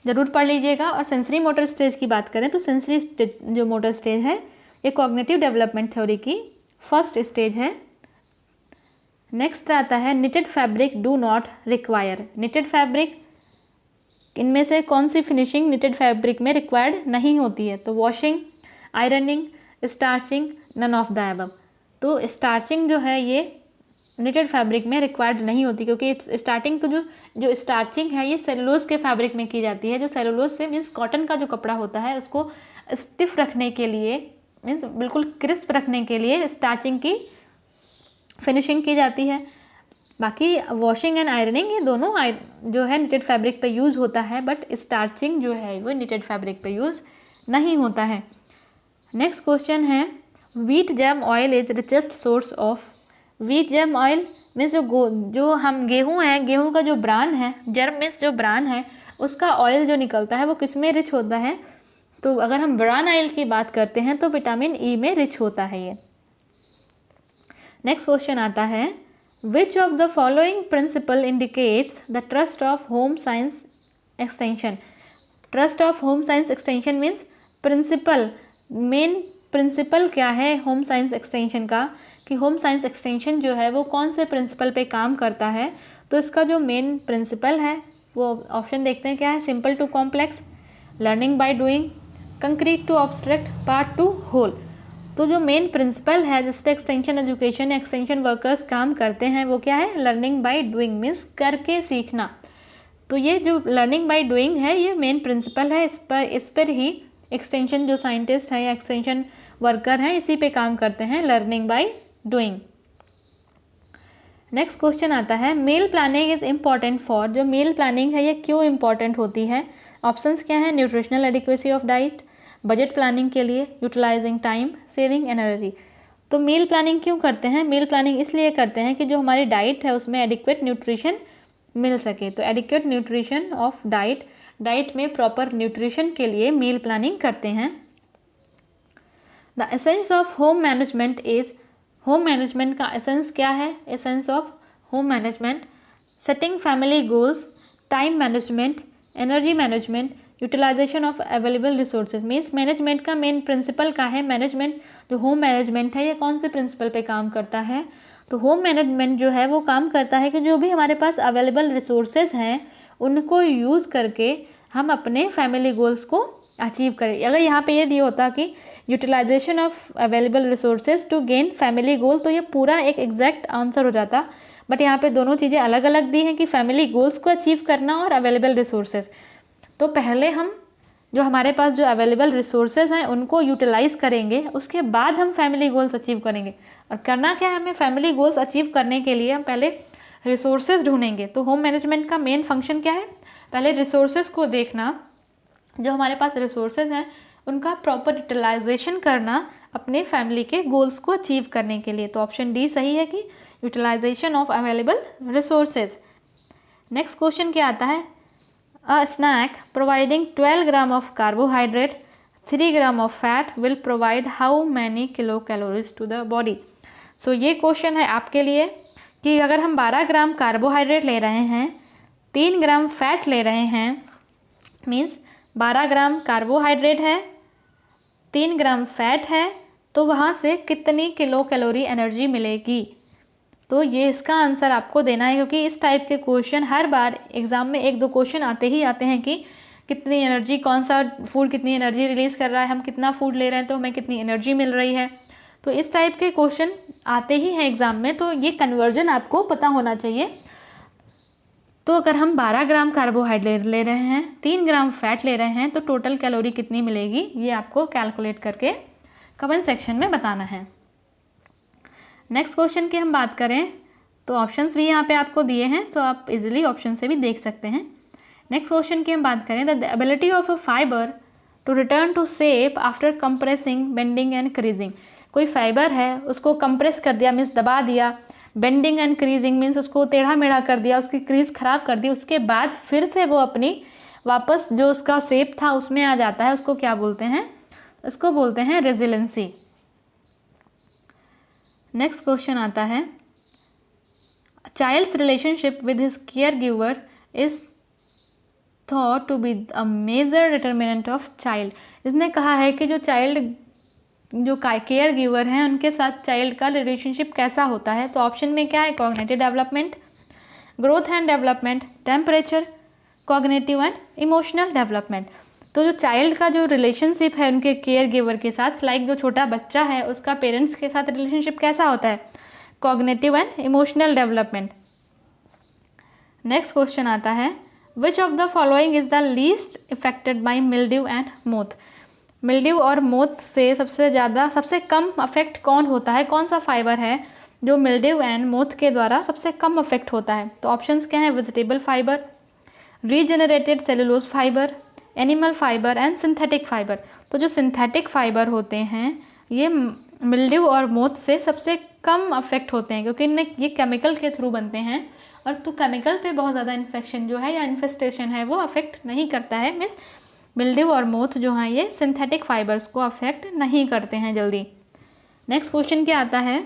ज़रूर पढ़ लीजिएगा। और सेंसरी मोटर स्टेज की बात करें तो सेंसरी जो मोटर स्टेज है ये कॉग्निटिव डेवलपमेंट थ्योरी की फर्स्ट स्टेज है। नेक्स्ट आता है, knitted fabric do not require. Knitted fabric, इनमें से कौन सी फिनिशिंग निटेड फैब्रिक में रिक्वायर्ड नहीं होती है? तो washing, ironing, starching, none of the above. तो स्टार्चिंग जो है ये निटेड फैब्रिक में रिक्वायर्ड नहीं होती, क्योंकि स्टार्टिंग तो जो स्टार्चिंग है ये सेलुलोज के फैब्रिक में की जाती है। जो सेलुलोज से मीन्स कॉटन का जो कपड़ा होता है उसको स्टिफ रखने के लिए, मीन्स बिल्कुल क्रिस्प रखने के लिए स्टार्चिंग की फिनिशिंग की जाती है। बाकी वॉशिंग एंड आयरनिंग ये दोनों जो है निटेड फैब्रिक पे यूज़ होता है, बट स्टार्चिंग जो है वो निटेड फैब्रिक पे यूज़ नहीं होता है। नेक्स्ट क्वेश्चन है, wheat jam oil is richest source of. Wheat jam oil means जो हम गेहूँ है, गेहूँ का जो ब्रान है, जर्म मीन्स जो ब्रान है उसका ऑयल जो निकलता है वो किस में रिच होता है? तो अगर हम ब्रान ऑयल की बात करते हैं तो विटामिन ई में रिच होता है ये। नेक्स्ट क्वेश्चन आता है, which of the following principle indicates the trust of home science extension. Trust of home science extension means principle, main principle क्या है होम साइंस एक्सटेंशन का, कि होम साइंस एक्सटेंशन जो है वो कौन से प्रिंसिपल पे काम करता है। तो इसका जो मेन प्रिंसिपल है वो ऑप्शन देखते हैं क्या है, simple to complex, learning by doing, concrete to abstract, part to whole. तो जो मेन प्रिंसिपल है जिस पे एक्सटेंशन एजुकेशन एक्सटेंशन वर्कर्स काम करते हैं वो क्या है, लर्निंग बाय डूइंग मीन्स करके सीखना। तो ये जो लर्निंग बाय डूइंग है ये मेन प्रिंसिपल है, इस पर ही एक्सटेंशन जो साइंटिस्ट हैं या एक्सटेंशन वर्कर हैं इसी पे काम करते हैं, learning by doing. Next question आता है, meal planning is important for. जो मील प्लानिंग है ये क्यों इम्पॉर्टेंट होती है? ऑप्शंस क्या है, nutritional adequacy of diet, budget planning के लिए, यूटिलाइजिंग टाइम, सेविंग एनर्जी। तो मील प्लानिंग क्यों करते हैं? मील प्लानिंग इसलिए करते हैं कि जो हमारी डाइट है उसमें एडिक्वेट न्यूट्रिशन मिल सके। तो एडिक्वेट न्यूट्रिशन ऑफ डाइट में प्रॉपर न्यूट्रिशन के लिए मील प्लानिंग करते हैं। The essence of home management is, home management का एसेंस क्या है? Essence of home management, setting family goals, time management, energy management, utilisation of available resources. Means management का main principle का है, मैनेजमेंट जो home management है ये कौन से प्रिंसिपल पे काम करता है? तो होम मैनेजमेंट जो है वो काम करता है कि जो भी हमारे पास अवेलेबल रिसोर्सेज हैं उनको यूज़ करके हम अपने फैमिली गोल्स को अचीव करें। अगर यहाँ पे ये दिया होता कि utilization of available resources to gain family goal, तो ये पूरा एक एग्जैक्ट आंसर हो जाता, बट यहाँ पे दोनों चीज़ें अलग अलग दी हैं कि फैमिली गोल्स को अचीव करना और अवेलेबल रिसोर्सेज। तो पहले हम जो हमारे पास जो अवेलेबल रिसोर्सेज हैं उनको यूटिलाइज़ करेंगे, उसके बाद हम फैमिली गोल्स अचीव करेंगे। और करना क्या है, हमें फैमिली गोल्स अचीव करने के लिए हम पहले रिसोर्सेज ढूंढेंगे। तो होम मैनेजमेंट का मेन फंक्शन क्या है? पहले रिसोर्सेज को देखना, जो हमारे पास रिसोर्सेज हैं उनका प्रॉपर यूटिलाइजेशन करना अपने फैमिली के गोल्स को अचीव करने के लिए। तो ऑप्शन डी सही है कि utilization of available resources. Next question क्या आता है, a snack providing 12 gram of carbohydrate, 3 gram of fat will provide how many kilo calories to the body. So ये क्वेश्चन है आपके लिए कि अगर हम 12 ग्राम कार्बोहाइड्रेट ले रहे हैं, 3 ग्राम फैट ले रहे हैं, मीन्स 12 ग्राम कार्बोहाइड्रेट है, 3 ग्राम फैट है, तो वहाँ से कितनी किलो कैलोरी एनर्जी मिलेगी? तो ये इसका आंसर आपको देना है, क्योंकि इस टाइप के क्वेश्चन हर बार एग्ज़ाम में 1-2 क्वेश्चन आते ही आते हैं कि कितनी एनर्जी, कौन सा फूड कितनी एनर्जी रिलीज़ कर रहा है, हम कितना फूड ले रहे हैं तो हमें कितनी एनर्जी मिल रही है। तो इस टाइप के क्वेश्चन आते ही हैं एग्ज़ाम में, तो ये कन्वर्जन आपको पता होना चाहिए। तो अगर हम 12 ग्राम कार्बोहाइड्रेट ले रहे हैं, 3 ग्राम फैट ले रहे हैं, तो टोटल कैलोरी कितनी मिलेगी ये आपको कैलकुलेट करके कमेंट सेक्शन में बताना है। नेक्स्ट क्वेश्चन की हम बात करें तो ऑप्शंस भी यहाँ पे आपको दिए हैं, तो आप इजीली ऑप्शन से भी देख सकते हैं। नेक्स्ट क्वेश्चन की हम बात करें, the ability of a fibre to return to shape after compressing, bending and creasing. कोई फाइबर है उसको कंप्रेस कर दिया मीन्स दबा दिया, बेंडिंग एंड क्रीजिंग मीन्स उसको टेढ़ा मेढ़ा कर दिया, उसकी क्रीज खराब कर दी, उसके बाद फिर से वो अपनी वापस जो उसका शेप था उसमें आ जाता है, उसको क्या बोलते हैं? इसको बोलते हैं रेजिलेंसी। नेक्स्ट क्वेश्चन आता है, child's relationship with his care giver is thought to be a major determinant of child. इसने कहा है कि जो केयर गिवर हैं उनके साथ चाइल्ड का रिलेशनशिप कैसा होता है। तो ऑप्शन में क्या है, cognitive development, growth and development, temperature, cognitive and emotional development. तो जो चाइल्ड का जो रिलेशनशिप है उनके केयर गिवर के साथ, लाइक जो छोटा बच्चा है उसका पेरेंट्स के साथ रिलेशनशिप कैसा होता है, cognitive and emotional development. Next question आता है, which of the following is the least affected by mildew and moth. Mildew और मोथ से सबसे कम अफेक्ट कौन होता है, कौन सा फाइबर है जो मिल्ड्यू एंड मोथ के द्वारा सबसे कम अफेक्ट होता है। तो ऑप्शंस क्या हैं, vegetable fibre, regenerated cellulose fibre, animal fibre and synthetic fibre. तो जो सिंथेटिक फाइबर होते हैं ये मिल्ड्यू और मोथ से सबसे कम अफेक्ट होते हैं, क्योंकि इनमें ये केमिकल के थ्रू बनते हैं और तो केमिकल पे बहुत ज़्यादा इन्फेक्शन जो है या इन्फेस्टेशन है वो अफेक्ट नहीं करता है। मीन्स मिल्ड्यू और मोथ जो हैं ये सिंथेटिक फाइबर्स को अफेक्ट नहीं करते हैं जल्दी। नेक्स्ट क्वेश्चन क्या आता है,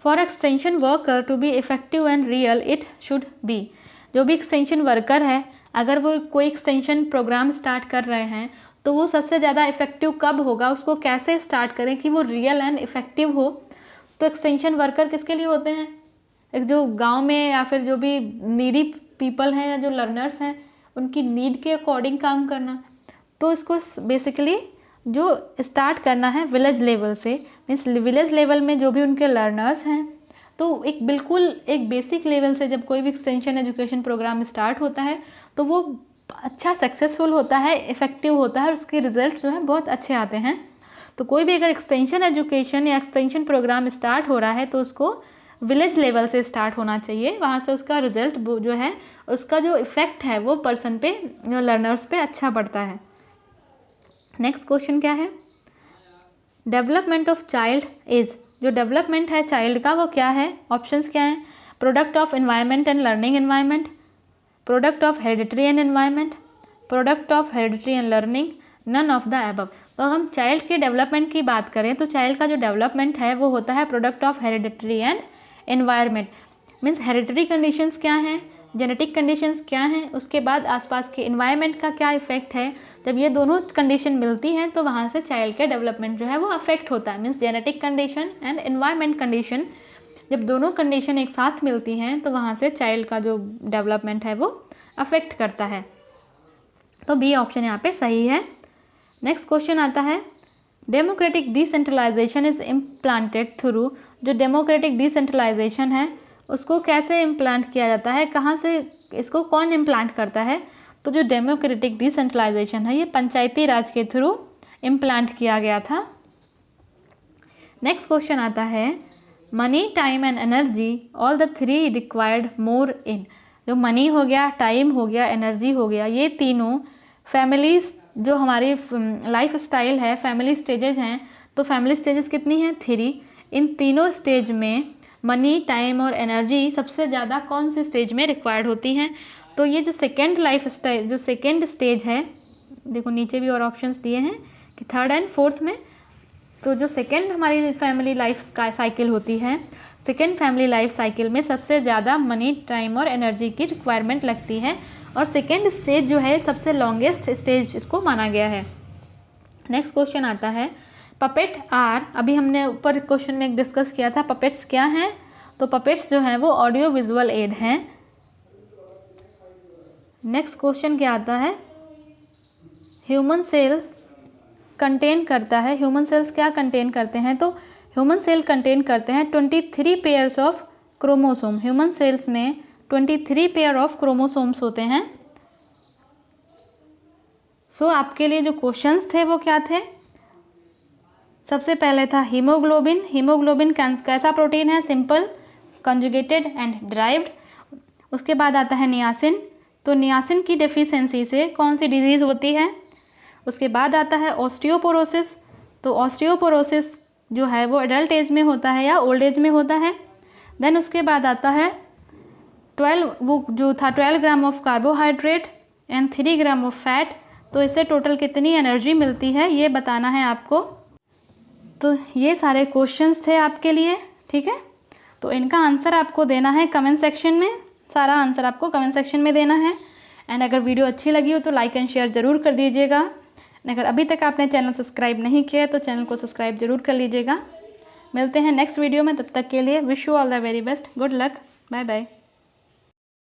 for extension worker to be effective and real it should be. जो भी एक्सटेंशन वर्कर है अगर वो कोई एक्सटेंशन प्रोग्राम स्टार्ट कर रहे हैं तो वो सबसे ज़्यादा इफेक्टिव कब होगा, उसको कैसे स्टार्ट करें कि वो रियल एंड इफेक्टिव हो। तो एक्सटेंशन वर्कर किसके लिए होते हैं, एक जो गांव में या फिर जो भी नीडी पीपल हैं या जो लर्नर्स हैं उनकी नीड के अकॉर्डिंग काम करना। तो इसको बेसिकली जो स्टार्ट करना है विलेज लेवल से, मीन्स विलेज लेवल में जो भी उनके लर्नर्स हैं तो एक बिल्कुल एक बेसिक लेवल से जब कोई भी एक्सटेंशन एजुकेशन प्रोग्राम स्टार्ट होता है तो वो अच्छा सक्सेसफुल होता है, इफ़ेक्टिव होता है और उसके रिजल्ट जो हैं बहुत अच्छे आते हैं। तो कोई भी अगर एक्सटेंशन एजुकेशन या एक्सटेंशन प्रोग्राम स्टार्ट हो रहा है तो उसको विलेज लेवल से स्टार्ट होना चाहिए, वहाँ से उसका रिजल्ट जो है उसका जो इफ़ेक्ट है वो पर्सन पे, लर्नर्स पे अच्छा पड़ता है। नेक्स्ट क्वेश्चन क्या है, डेवलपमेंट ऑफ चाइल्ड इज़, जो डेवलपमेंट है चाइल्ड का वो क्या है, ऑप्शंस क्या हैं, product of environment and learning environment, product of hereditary and environment, product of hereditary and learning, none of the above. तो हम चाइल्ड के डेवलपमेंट की बात करें तो चाइल्ड का जो डेवलपमेंट है वो होता है product of hereditary and environment. Means hereditary conditions क्या हैं, जेनेटिक कंडीशंस क्या हैं, उसके बाद आसपास के एनवायरनमेंट का क्या इफेक्ट है। जब ये दोनों कंडीशन मिलती हैं तो वहाँ से चाइल्ड का डेवलपमेंट जो है वो अफेक्ट होता है। Means genetic condition and environment condition, जब दोनों कंडीशन एक साथ मिलती हैं तो वहाँ से चाइल्ड का जो डेवलपमेंट है वो अफेक्ट करता है। तो बी ऑप्शन यहाँ पे सही है। नेक्स्ट क्वेश्चन आता है, democratic decentralisation is implanted through. जो डेमोक्रेटिक डिसेंट्रलाइजेशन है उसको कैसे इम्प्लांट किया जाता है, कहाँ से इसको कौन इम्प्लांट करता है। तो जो डेमोक्रेटिक डिसेंट्रलाइजेशन है ये पंचायती राज के थ्रू इम्प्लांट किया गया था। नेक्स्ट क्वेश्चन आता है, money, time and energy all the three required more in. जो मनी हो गया, टाइम हो गया, एनर्जी हो गया, ये तीनों फैमिलीज जो हमारी लाइफ स्टाइल है, फैमिली स्टेजेस हैं। तो फैमिली स्टेजेस कितनी हैं, 3। इन तीनों स्टेज में मनी, टाइम और एनर्जी सबसे ज़्यादा कौन सी स्टेज में रिक्वायर्ड होती हैं। तो ये जो सेकेंड लाइफ स्टाइल, जो सेकेंड स्टेज है, देखो नीचे भी और ऑप्शंस दिए हैं कि 3rd एंड 4th में। तो जो सेकेंड हमारी फैमिली लाइफ साइकिल होती है, सेकेंड फैमिली लाइफ साइकिल में सबसे ज़्यादा मनी, टाइम और एनर्जी की रिक्वायरमेंट लगती है और सेकेंड स्टेज जो है सबसे लॉन्गेस्ट स्टेज इसको माना गया है। नेक्स्ट क्वेश्चन आता है, पपेट आर, अभी हमने ऊपर क्वेश्चन में डिस्कस किया था पपेट्स क्या हैं। तो पपेट्स जो हैं वो ऑडियो विजुअल एड हैं। नेक्स्ट क्वेश्चन क्या आता है, ह्यूमन सेल कंटेन करता है, ह्यूमन सेल्स क्या कंटेन करते हैं। तो ह्यूमन सेल कंटेन करते हैं 23 pairs of chromosome. Human cells में 23 पेयर ऑफ क्रोमोसोम्स होते हैं। सो आपके लिए जो क्वेश्चंस थे वो क्या थे, सबसे पहले था हीमोग्लोबिन। हीमोग्लोबिन कैसा प्रोटीन है, सिंपल, कंजुगेटेड एंड ड्राइव्ड। उसके बाद आता है नियासिन। तो नियासिन की डेफिशिएंसी से कौन सी डिजीज़ होती है। उसके बाद आता है ऑस्टियोपोरोसिस। तो ऑस्टियोपोरोसिस जो है वो एडल्ट एज में होता है या ओल्ड एज में होता है। देन उसके बाद आता है 12 gram of carbohydrate and 3 gram of fat. तो इससे टोटल कितनी एनर्जी मिलती है ये बताना है आपको। तो ये सारे क्वेश्चंस थे आपके लिए, ठीक है। तो इनका आंसर आपको देना है कमेंट सेक्शन में, सारा आंसर आपको कमेंट सेक्शन में देना है। एंड अगर वीडियो अच्छी लगी हो तो लाइक एंड शेयर ज़रूर कर दीजिएगा। अगर अभी तक आपने चैनल सब्सक्राइब नहीं किया है तो चैनल को सब्सक्राइब ज़रूर कर लीजिएगा। मिलते हैं नेक्स्ट वीडियो में, तब तक के लिए wish you all the very best, good luck, bye bye.